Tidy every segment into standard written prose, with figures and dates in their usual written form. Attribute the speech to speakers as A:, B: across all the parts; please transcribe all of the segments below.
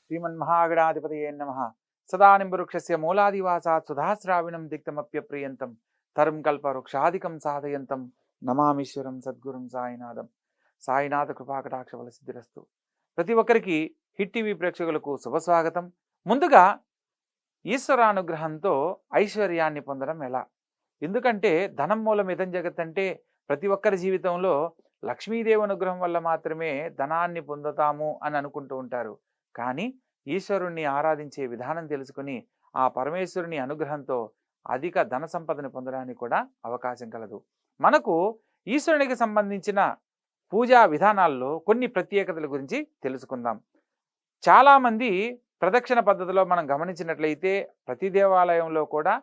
A: శ్రీమన్మహాగణాధిపతయే నమః. సదానింబవృక్షస్య మూలాదివాసాత్ సుధాశ్రావిణం దిక్తమప్యప్రియంతం తరుం కల్పవృక్షాదికం సాధయంతం నమామీశ్వరం సద్గురుం సాయినాథం. సాయినాథ కృపాకటాక్ష బల సిద్ధిరస్తు. ప్రతి ఒక్కరికి హిట్ టీవీ ప్రేక్షకులకు శుభస్వాగతం. ముందుగా ఈశ్వరానుగ్రహంతో ఐశ్వర్యాన్ని పొందడం ఎలా? ఎందుకంటే ధనం మూలం ఇదం జగత్ అంటే ప్రతి ఒక్కరి జీవితంలో లక్ష్మీదేవి అనుగ్రహం వల్ల మాత్రమే ధనాన్ని పొందుతాము అని అనుకుంటూ ఉంటారు. కానీ ఈశ్వరుణ్ణి ఆరాధించే విధానం తెలుసుకుని ఆ పరమేశ్వరుని అనుగ్రహంతో అధిక ధన సంపదను పొందడానికి కూడా అవకాశం కలదు. మనకు ఈశ్వరునికి సంబంధించిన పూజా విధానాల్లో కొన్ని ప్రత్యేకతల గురించి తెలుసుకుందాం. చాలామంది ప్రదక్షిణ పద్ధతిలో మనం గమనించినట్లయితే ప్రతి దేవాలయంలో కూడా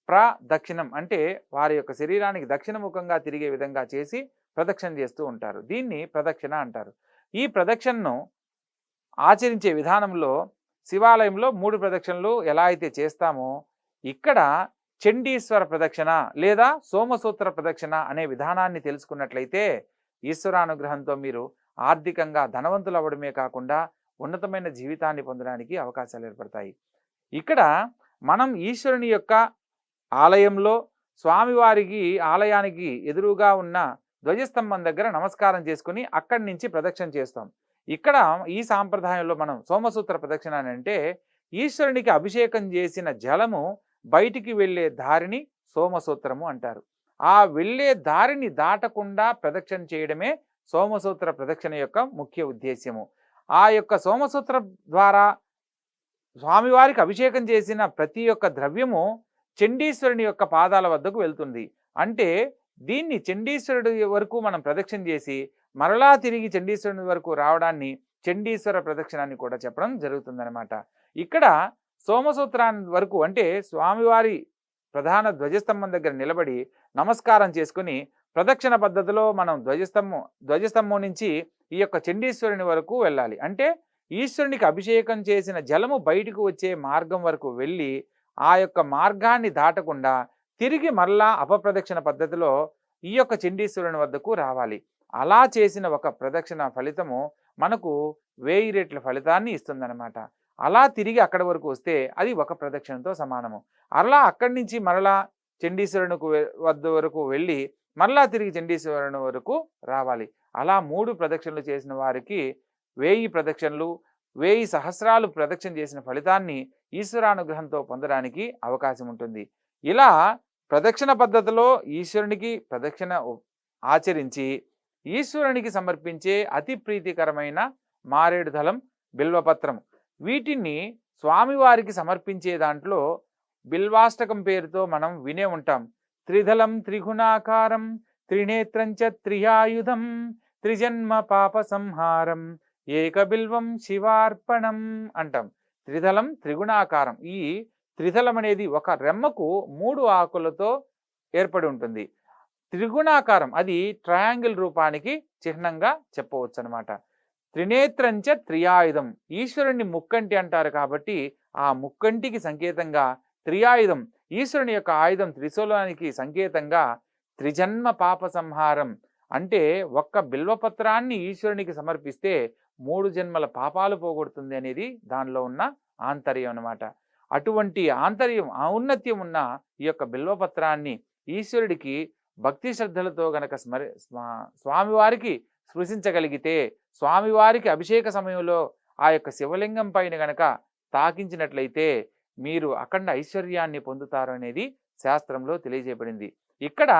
A: ప్రదక్షిణం అంటే వారి యొక్క శరీరానికి దక్షిణముఖంగా తిరిగే విధంగా చేసి ప్రదక్షిణ చేస్తూ ఉంటారు. దీన్ని ప్రదక్షిణ అంటారు. ఈ ప్రదక్షిణను ఆచరించే విధానంలో శివాలయంలో 3 ప్రదక్షిణలు ఎలా అయితే చేస్తామో ఇక్కడ చండీశ్వర ప్రదక్షిణ లేదా సోమసూత్ర ప్రదక్షిణ అనే విధానాన్ని తెలుసుకున్నట్లయితే ఈశ్వరానుగ్రహంతో మీరు ఆర్థికంగా ధనవంతులు అవ్వడమే కాకుండా ఉన్నతమైన జీవితాన్ని పొందడానికి అవకాశాలు ఏర్పడతాయి. ఇక్కడ మనం ఈశ్వరుని యొక్క ఆలయంలో స్వామివారికి ఆలయానికి ఎదురుగా ఉన్న ధ్వజస్తంభం దగ్గర నమస్కారం చేసుకుని అక్కడి నుంచి ప్రదక్షిణ చేస్తాం. ఇక్కడ ఈ సాంప్రదాయంలో మనం సోమసూత్ర ప్రదక్షిణ అంటే ఈశ్వరునికి అభిషేకం చేసిన జలము బయటికి వెళ్ళే దారిని సోమసూత్రము అంటారు. ఆ వెళ్ళే దారిని దాటకుండా ప్రదక్షిణ చేయడమే సోమసూత్ర ప్రదక్షిణ యొక్క ముఖ్య ఉద్దేశ్యము. ఆ యొక్క సోమసూత్ర ద్వారా స్వామివారికి అభిషేకం చేసిన ప్రతి ఒక్క ద్రవ్యము చండీశ్వరుని యొక్క పాదాల వద్దకు వెళ్తుంది. అంటే దీన్ని చండీశ్వరుడి వరకు మనం ప్రదక్షిణ చేసి మరలా తిరిగి చండీశ్వరుని వరకు రావడాన్ని చండీశ్వర ప్రదక్షిణాన్ని కూడా చెప్పడం జరుగుతుందన్నమాట. ఇక్కడ సోమసూత్రాన్ని వరకు అంటే స్వామివారి ప్రధాన ధ్వజస్తంభం దగ్గర నిలబడి నమస్కారం చేసుకుని ప్రదక్షిణ పద్ధతిలో మనం ధ్వజస్తంభం నుంచి ఈ యొక్క చండీశ్వరుని వరకు వెళ్ళాలి. అంటే ఈశ్వరునికి అభిషేకం చేసిన జలము బయటకు వచ్చే మార్గం వరకు వెళ్ళి ఆ యొక్క మార్గాన్ని దాటకుండా తిరిగి మరలా అపప్రదక్షిణ పద్ధతిలో ఈ యొక్క చండీశ్వరుని వద్దకు రావాలి. అలా చేసిన ఒక ప్రదక్షిణ ఫలితము మనకు 1000 రెట్ల ఫలితాన్ని ఇస్తుందన్నమాట. అలా తిరిగి అక్కడి వరకు వస్తే అది ఒక ప్రదక్షిణతో సమానము. అలా అక్కడి నుంచి మరలా చండీశ్వరుని వద్ద వరకు వెళ్ళి మరలా తిరిగి చండీశ్వరుని వరకు రావాలి. అలా 3 ప్రదక్షిణలు చేసిన వారికి 1000 ప్రదక్షిణలు 1000 సహస్రాలు ప్రదక్షిణ చేసిన ఫలితాన్ని ఈశ్వరానుగ్రహంతో పొందడానికి అవకాశం ఉంటుంది. ఇలా ప్రదక్షిణ పద్ధతిలో ఈశ్వరునికి ప్రదక్షిణ ఆచరించి ఈశ్వరునికి సమర్పించే అతి ప్రీతికరమైన మారేడు దళం, బిల్వపత్రం వీటిని స్వామివారికి సమర్పించే దాంట్లో బిల్వాష్టకం పేరుతో మనం వినే ఉంటాం. త్రిదళం త్రిగుణాకారం త్రినేత్రంచ త్రియాయుధం త్రిజన్మ పాప సంహారం ఏకబిల్వం శివార్పణం అంటాం. త్రిదళం త్రిగుణాకారం. ఈ త్రిదళం అనేది ఒక రెమ్మకు 3 ఆకులతో ఏర్పడి ఉంటుంది. త్రిగుణాకారం అది ట్రయాంగిల్ రూపానికి చిహ్నంగా చెప్పవచ్చు అనమాట. త్రినేత్రంచ త్రియాయుధం ఈశ్వరుని ముక్కంటి అంటారు కాబట్టి ఆ ముక్కంటికి సంకేతంగా త్రియాయుధం ఈశ్వరుని యొక్క ఆయుధం త్రిశూలానికి సంకేతంగా త్రిజన్మ పాప సంహారం అంటే ఒక్క బిల్వపత్రాన్ని ఈశ్వరునికి సమర్పిస్తే 3 జన్మల పాపాలు పోగొడుతుంది అనేది దానిలో ఉన్న ఆంతర్యం అన్నమాట. అటువంటి ఆంతర్యం ఔన్నత్యం ఉన్న ఈ యొక్క బిల్వపత్రాన్ని ఈశ్వరుడికి భక్తి శ్రద్ధలతో గనక స్వామివారికి స్పృశించగలిగితే స్వామివారికి అభిషేక సమయంలో ఆ యొక్క శివలింగం పైన గనక తాకించినట్లయితే మీరు అఖండ ఐశ్వర్యాన్ని పొందుతారు అనేది శాస్త్రంలో తెలియజేయబడింది. ఇక్కడ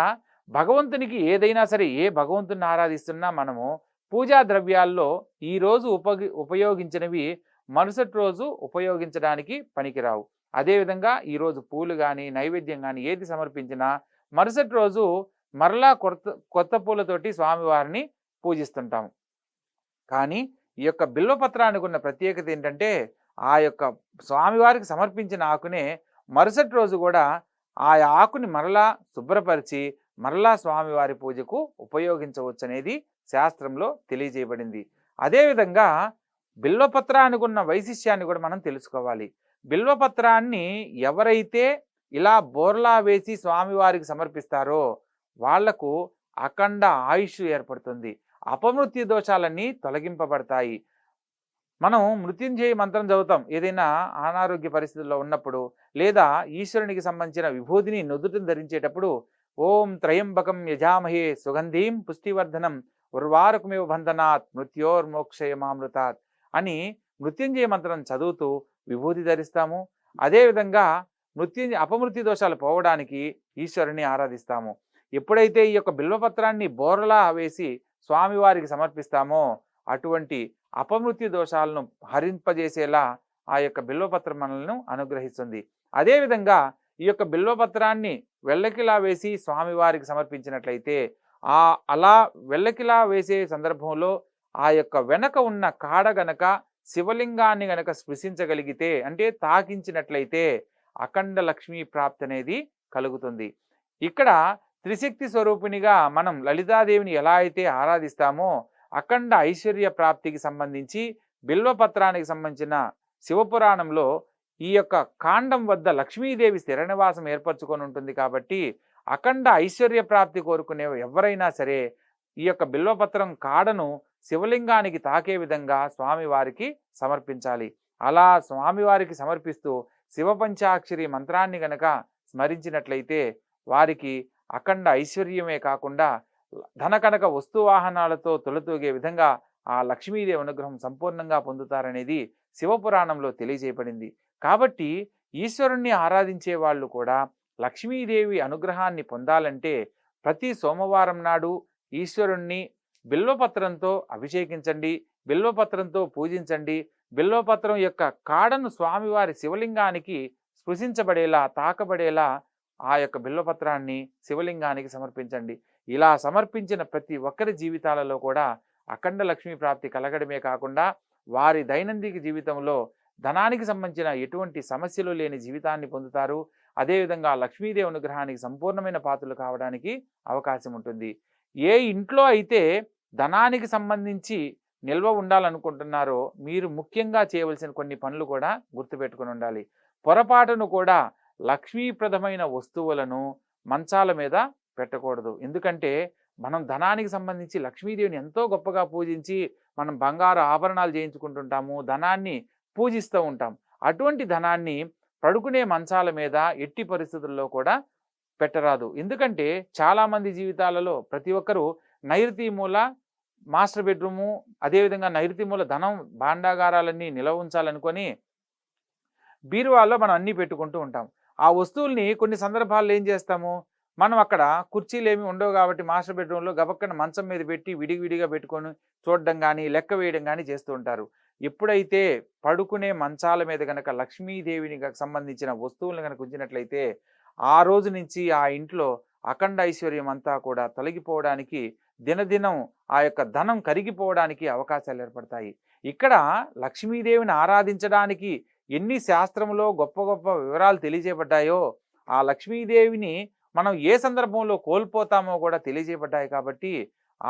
A: భగవంతునికి ఏదైనా సరే ఏ భగవంతుని ఆరాధిస్తున్నా మనము పూజా ద్రవ్యాల్లో ఈరోజు ఉపయోగించినవి మరుసటి రోజు ఉపయోగించడానికి పనికిరావు. అదేవిధంగా ఈరోజు పూలు కానీ నైవేద్యం కానీ ఏది సమర్పించినా మరుసటి రోజు మరలా కొత్త పూలతోటి స్వామివారిని పూజిస్తుంటాము. కానీ ఈ యొక్క బిల్వపత్రానికి ఉన్న ప్రత్యేకత ఏంటంటే ఆ యొక్క స్వామివారికి సమర్పించిన ఆకునే మరుసటి రోజు కూడా ఆ ఆకుని మరలా శుభ్రపరిచి మరలా స్వామివారి పూజకు ఉపయోగించవచ్చు అనేది శాస్త్రంలో తెలియజేయబడింది. అదేవిధంగా బిల్వపత్రానికి ఉన్న వైశిష్యాన్ని కూడా మనం తెలుసుకోవాలి. బిల్వపత్రాన్ని ఎవరైతే ఇలా బోర్లా వేసి స్వామివారికి సమర్పిస్తారో వాళ్లకు అఖండ ఆయుష్ ఏర్పడుతుంది. అపమృత్యు దోషాలన్నీ తొలగింపబడతాయి. మనం మృత్యుంజయ మంత్రం చదువుతాం ఏదైనా అనారోగ్య పరిస్థితుల్లో ఉన్నప్పుడు, లేదా ఈశ్వరునికి సంబంధించిన విభూతిని నుదుటిని ధరించేటప్పుడు ఓం త్రయంబకం యజామహే సుగంధీం పుష్టివర్ధనం ఉర్వారుకమివ బంధనాత్ మృత్యోర్మోక్షయమామృతాత్ అని మృత్యుంజయ మంత్రం చదువుతూ విభూతి ధరిస్తాము. అదేవిధంగా అపమృత్యు దోషాలు పోవడానికి ఈశ్వరుని ఆరాధిస్తాము. ఎప్పుడైతే ఈ యొక్క బిల్వపత్రాన్ని బోర్లా వేసి స్వామివారికి సమర్పిస్తామో అటువంటి అపమృత్యు దోషాలను హరింపజేసేలా ఆ యొక్క బిల్వపత్రం మనల్ని అనుగ్రహిస్తుంది. అదేవిధంగా ఈ యొక్క బిల్వపత్రాన్ని వెల్లకిలా వేసి స్వామివారికి సమర్పించినట్లయితే అలా వెల్లకిలా వేసే సందర్భంలో ఆ యొక్క వెనక ఉన్న కాడ గనక శివలింగాన్ని గనక స్పృశించగలిగితే, అంటే తాకించినట్లయితే అఖండ లక్ష్మీ ప్రాప్తి అనేది కలుగుతుంది. ఇక్కడ త్రిశక్తి స్వరూపిణిగా మనం లలితాదేవిని ఎలా అయితే ఆరాధిస్తామో అఖండ ఐశ్వర్య ప్రాప్తికి సంబంధించి బిల్వపత్రానికి సంబంధించిన శివపురాణంలో ఈ యొక్క కాండం వద్ద లక్ష్మీదేవి స్థిర నివాసం ఏర్పరచుకొని ఉంటుంది. కాబట్టి అఖండ ఐశ్వర్య ప్రాప్తి కోరుకునే ఎవరైనా సరే ఈ యొక్క బిల్వపత్రం కాడను శివలింగానికి తాకే విధంగా స్వామివారికి సమర్పించాలి. అలా స్వామివారికి సమర్పిస్తూ శివపంచాక్షరి మంత్రాన్ని గనక స్మరించినట్లయితే వారికి అఖండ ఐశ్వర్యమే కాకుండా ధనకనక వస్తువాహనాలతో తొలతూగే విధంగా ఆ లక్ష్మీదేవి అనుగ్రహం సంపూర్ణంగా పొందుతారనేది శివపురాణంలో తెలియజేయబడింది. కాబట్టి ఈశ్వరుణ్ణి ఆరాధించే వాళ్ళు కూడా లక్ష్మీదేవి అనుగ్రహాన్ని పొందాలంటే ప్రతి సోమవారం నాడు ఈశ్వరుణ్ణి బిల్వపత్రంతో అభిషేకించండి, బిల్వపత్రంతో పూజించండి. బిల్వపత్రం యొక్క కాడను స్వామివారి శివలింగానికి స్పృశించబడేలా, తాకబడేలా ఆ యొక్క బిల్వపత్రాన్ని శివలింగానికి సమర్పించండి. ఇలా సమర్పించిన ప్రతి ఒక్కరి జీవితాలలో కూడా అఖండ లక్ష్మీ ప్రాప్తి కలగడమే కాకుండా వారి దైనందిక జీవితంలో ధనానికి సంబంధించిన ఎటువంటి సమస్యలు లేని జీవితాన్ని పొందుతారు. అదేవిధంగా లక్ష్మీదేవి అనుగ్రహానికి సంపూర్ణమైన పాత్రలు కావడానికి అవకాశం ఉంటుంది. ఏ ఇంట్లో అయితే ధనానికి సంబంధించి నిల్వ ఉండాలనుకుంటున్నారో మీరు ముఖ్యంగా చేయవలసిన కొన్ని పనులు కూడా గుర్తుపెట్టుకుని ఉండాలి. పొరపాటును కూడా లక్ష్మీప్రదమైన వస్తువులను మంచాల మీద పెట్టకూడదు. ఎందుకంటే మనం ధనానికి సంబంధించి లక్ష్మీదేవిని ఎంతో గొప్పగా పూజించి మనం బంగారు ఆభరణాలు చేయించుకుంటుంటాము, ధనాన్ని పూజిస్తూ ఉంటాం. అటువంటి ధనాన్ని పడుకునే మంచాల మీద ఎట్టి పరిస్థితుల్లో కూడా పెట్టరాదు. ఎందుకంటే చాలామంది జీవితాలలో ప్రతి ఒక్కరూ నైరుతి మూల మాస్టర్ బెడ్రూము, అదేవిధంగా నైరుతి మూల ధనం భాండాగారాలన్నీ నిలవ ఉంచాలనుకొని బీరువాలో మనం అన్నీ పెట్టుకుంటూ ఉంటాం. ఆ వస్తువుల్ని కొన్ని సందర్భాల్లో ఏం చేస్తాము, మనం అక్కడ కుర్చీలు ఏమి ఉండవు కాబట్టి మాస్టర్ బెడ్రూమ్లో గబక్కన మంచం మీద పెట్టి విడివిడిగా పెట్టుకొని చూడడం కానీ లెక్క వేయడం కానీ చేస్తూ ఉంటారు. ఎప్పుడైతే పడుకునే మంచాల మీద కనుక లక్ష్మీదేవిని సంబంధించిన వస్తువులను కనుక ఉంచినట్లయితే ఆ రోజు నుంచి ఆ ఇంట్లో అఖండ ఐశ్వర్యం అంతా కూడా తొలగిపోవడానికి, దినదినం ఆ యొక్క ధనం కరిగిపోవడానికి అవకాశాలు ఏర్పడతాయి. ఇక్కడ లక్ష్మీదేవిని ఆరాధించడానికి ఎన్ని శాస్త్రంలో గొప్ప గొప్ప వివరాలు తెలియజేయబడ్డాయో ఆ లక్ష్మీదేవిని మనం ఏ సందర్భంలో కోల్పోతామో కూడా తెలియజేయబడ్డాయి. కాబట్టి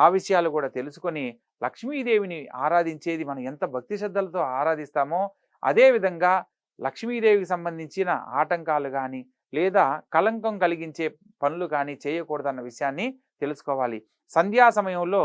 A: ఆ విషయాలు కూడా తెలుసుకొని లక్ష్మీదేవిని ఆరాధించేది మనం ఎంత భక్తి శ్రద్ధలతో ఆరాధిస్తామో అదేవిధంగా లక్ష్మీదేవికి సంబంధించిన ఆటంకాలు కానీ లేదా కలంకం కలిగించే పనులు కానీ చేయకూడదన్న విషయాన్ని తెలుసుకోవాలి. సంధ్యా సమయంలో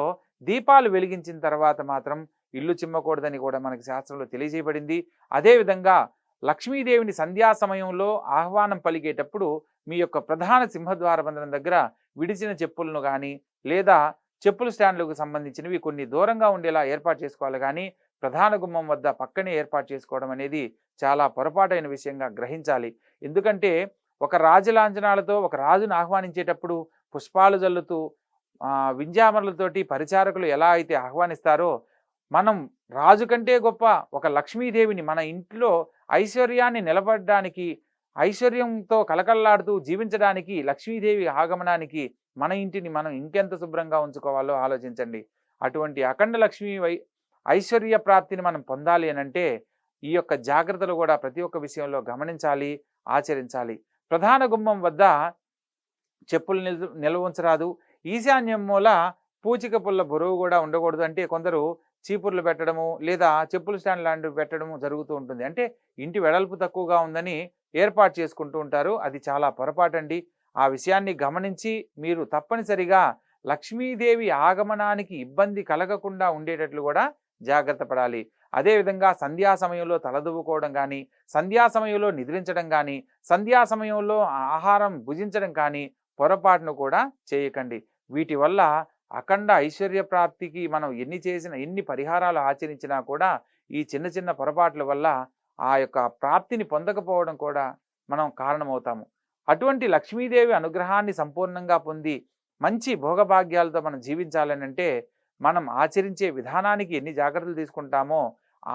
A: దీపాలు వెలిగించిన తర్వాత మాత్రం ఇల్లు చిమ్మకూడదని కూడా మనకి శాస్త్రంలో తెలియజేయబడింది. అదేవిధంగా లక్ష్మీదేవిని సంధ్యా సమయంలో ఆహ్వానం పలికేటప్పుడు మీ యొక్క ప్రధాన సింహద్వార బంధనం దగ్గర విడిచిన చెప్పులను కానీ లేదా చెప్పుల స్టాండ్లకు సంబంధించినవి కొన్ని దూరంగా ఉండేలా ఏర్పాటు చేసుకోవాలి. కానీ ప్రధాన గుమ్మం వద్ద పక్కనే ఏర్పాటు చేసుకోవడం అనేది చాలా పొరపాటైన విషయంగా గ్రహించాలి. ఎందుకంటే ఒక రాజలాంఛనాలతో ఒక రాజును ఆహ్వానించేటప్పుడు పుష్పాలు జల్లుతూ వింజామరులతోటి పరిచారకులు ఎలా అయితే ఆహ్వానిస్తారో మనం రాజు కంటే గొప్ప ఒక లక్ష్మీదేవిని మన ఇంట్లో ఐశ్వర్యాన్ని నిలబడడానికి, ఐశ్వర్యంతో కలకల్లాడుతూ జీవించడానికి, లక్ష్మీదేవి ఆగమనానికి మన ఇంటిని మనం ఇంకెంత శుభ్రంగా ఉంచుకోవాలో ఆలోచించండి. అటువంటి అఖండ లక్ష్మీ ఐశ్వర్య ప్రాప్తిని మనం పొందాలి అనంటే ఈ యొక్క జాగ్రత్తలు కూడా ప్రతి ఒక్క విషయంలో గమనించాలి, ఆచరించాలి. ప్రధాన గుమ్మం వద్ద చెప్పులు నిల్వ ఉంచరాదు. ఈశాన్యం మూల పూచిక పుల్ల బరువు కూడా ఉండకూడదు. అంటే కొందరు చీపుర్లు పెట్టడము లేదా చెప్పుల స్టాండ్ లాంటివి పెట్టడము జరుగుతూ ఉంటుంది. అంటే ఇంటి వెడల్పు తక్కువగా ఉందని ఏర్పాటు చేసుకుంటూ ఉంటారు. అది చాలా పొరపాటండి. ఆ విషయాన్ని గమనించి మీరు తప్పనిసరిగా లక్ష్మీదేవి ఆగమనానికి ఇబ్బంది కలగకుండా ఉండేటట్లు కూడా జాగ్రత్త పడాలి. అదేవిధంగా సంధ్యా సమయంలో తలదువ్వుకోవడం కానీ, సంధ్యా సమయంలో నిద్రించడం కానీ, సంధ్యా సమయంలో ఆహారం భుజించడం కానీ పొరపాటును కూడా చేయకండి. వీటి వల్ల అఖండ ఐశ్వర్య ప్రాప్తికి మనం ఎన్ని పరిహారాలు ఆచరించినా కూడా ఈ చిన్న చిన్న పొరపాట్ల వల్ల ఆ యొక్క ప్రాప్తిని పొందకపోవడం కూడా మనం కారణమవుతాము. అటువంటి లక్ష్మీదేవి అనుగ్రహాన్ని సంపూర్ణంగా పొంది మంచి భోగభాగ్యాలతో మనం జీవించాలనంటే మనం ఆచరించే విధానానికి ఎన్ని జాగ్రత్తలు తీసుకుంటామో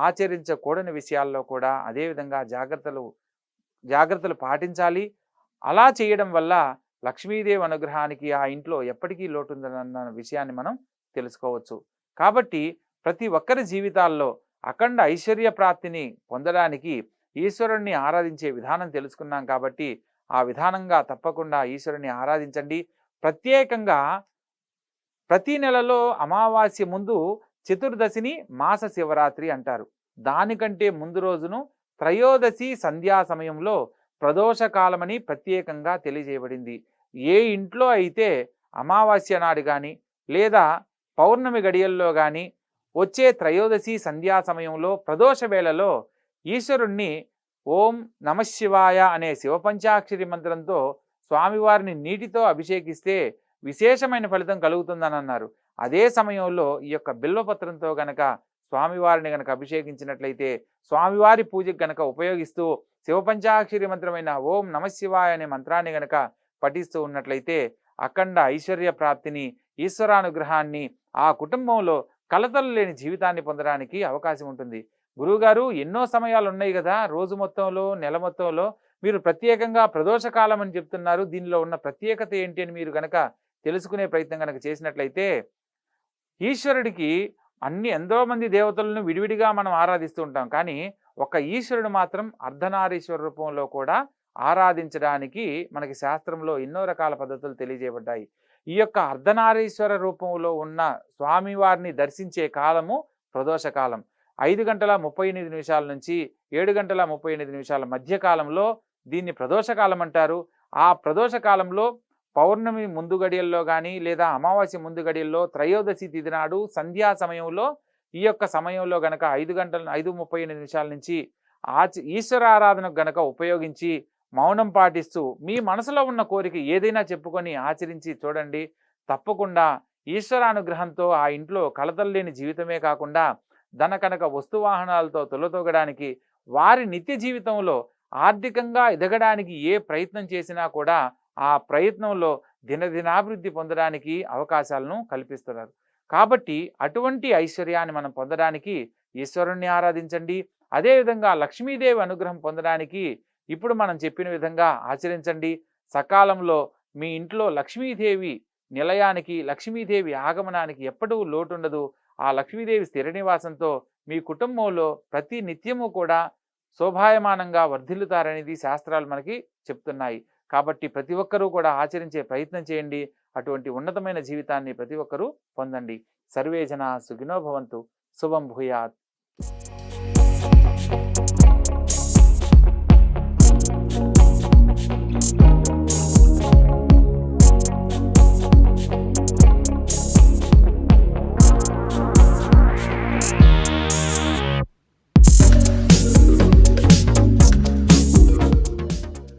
A: ఆచరించకూడని విషయాల్లో కూడా అదేవిధంగా జాగ్రత్తలు పాటించాలి. అలా చేయడం వల్ల లక్ష్మీదేవి అనుగ్రహానికి ఆ ఇంట్లో ఎప్పటికీ లోటుందన్న విషయాన్ని మనం తెలుసుకోవచ్చు. కాబట్టి ప్రతి ఒక్కరి జీవితాల్లో అఖండ ఐశ్వర్య ప్రాప్తిని పొందడానికి ఈశ్వరుణ్ణి ఆరాధించే విధానం తెలుసుకున్నాం కాబట్టి ఆ విధానంగా తప్పకుండా ఈశ్వరుని ఆరాధించండి. ప్రత్యేకంగా ప్రతి నెలలో అమావాస్య ముందు చతుర్దశిని మాస శివరాత్రి అంటారు. దానికంటే ముందు రోజును త్రయోదశి సంధ్యా సమయంలో ప్రదోష కాలమని ప్రత్యేకంగా తెలియజేయబడింది. ఏ ఇంట్లో అయితే అమావాస్య నాడు కానీ లేదా పౌర్ణమి గడియల్లో కానీ వచ్చే త్రయోదశి సంధ్యా సమయంలో ప్రదోష వేళలో ఈశ్వరుణ్ణి ఓం నమశివాయ అనే శివపంచాక్షరి మంత్రంతో స్వామివారిని నీటితో అభిషేకిస్తే విశేషమైన ఫలితం కలుగుతుందని అన్నారు. అదే సమయంలో ఈ యొక్క బిల్వపత్రంతో గనక స్వామివారిని గనక అభిషేకించినట్లయితే స్వామివారి పూజకు గనక ఉపయోగిస్తూ శివపంచాక్షరి మంత్రమైన ఓం నమశివాయ అనే మంత్రాన్ని గనక పఠిస్తూ ఉన్నట్లయితే అఖండ ఐశ్వర్య ప్రాప్తిని, ఈశ్వరానుగ్రహాన్ని, ఆ కుటుంబంలో కలతలు లేని జీవితాన్ని పొందడానికి అవకాశం ఉంటుంది. గురువుగారు ఎన్నో సమయాలు ఉన్నాయి కదా, రోజు మొత్తంలో నెల మొత్తంలో మీరు ప్రత్యేకంగా ప్రదోషకాలం అని చెప్తున్నారు, దీనిలో ఉన్న ప్రత్యేకత ఏంటి అని మీరు గనక తెలుసుకునే ప్రయత్నం కనుక చేసినట్లయితే ఈశ్వరుడికి ఎంతో మంది దేవతలను విడివిడిగా మనం ఆరాధిస్తూ ఉంటాం. కానీ ఒక ఈశ్వరుడు మాత్రం అర్ధనారీశ్వర రూపంలో కూడా ఆరాధించడానికి మనకి శాస్త్రంలో ఎన్నో రకాల పద్ధతులు తెలియజేయబడ్డాయి. ఈ యొక్క అర్ధనారీశ్వర రూపంలో ఉన్న స్వామివారిని దర్శించే కాలము ప్రదోషకాలం. 5:38 నుంచి 7:38 మధ్య కాలంలో దీన్ని ప్రదోషకాలం అంటారు. ఆ ప్రదోషకాలంలో పౌర్ణమి ముందు గడియల్లో కానీ లేదా అమావాస్య ముందు గడియల్లో త్రయోదశి తిథి నాడు సంధ్యా సమయంలో ఈ యొక్క సమయంలో గనక 5:38 నుంచి ఈశ్వరారాధనకు గనక ఉపయోగించి మౌనం పాటిస్తూ మీ మనసులో ఉన్న కోరిక ఏదైనా చెప్పుకొని ఆచరించి చూడండి. తప్పకుండా ఈశ్వరానుగ్రహంతో ఆ ఇంట్లో కలతలు లేని జీవితమే కాకుండా ధన కనక వస్తువాహనాలతో తొలతొగడానికి, వారి నిత్య జీవితంలో ఆర్థికంగా ఎదగడానికి ఏ ప్రయత్నం చేసినా కూడా ఆ ప్రయత్నంలో దినదినాభివృద్ధి పొందడానికి అవకాశాలను కల్పిస్తున్నారు. కాబట్టి అటువంటి ఐశ్వర్యాన్ని మనం పొందడానికి ఈశ్వరుణ్ణి ఆరాధించండి. అదేవిధంగా లక్ష్మీదేవి అనుగ్రహం పొందడానికి ఇప్పుడు మనం చెప్పిన విధంగా ఆచరించండి. సకాలంలో మీ ఇంట్లో లక్ష్మీదేవి నిలయానికి, లక్ష్మీదేవి ఆగమనానికి ఎప్పుడూ లోటుండదు. ఆ లక్ష్మీదేవి స్థిర నివాసంతో మీ కుటుంబంలో ప్రతి నిత్యము కూడా శోభాయమానంగా వర్ధిల్లుతారనేది శాస్త్రాలు మనకి చెప్తున్నాయి. కాబట్టి ప్రతి ఒక్కరూ కూడా ఆచరించే ప్రయత్నం చేయండి. అటువంటి ఉన్నతమైన జీవితాన్ని ప్రతి ఒక్కరూ పొందండి. సర్వే జనా సుఖినో భవంతు. శుభం భూయాత్.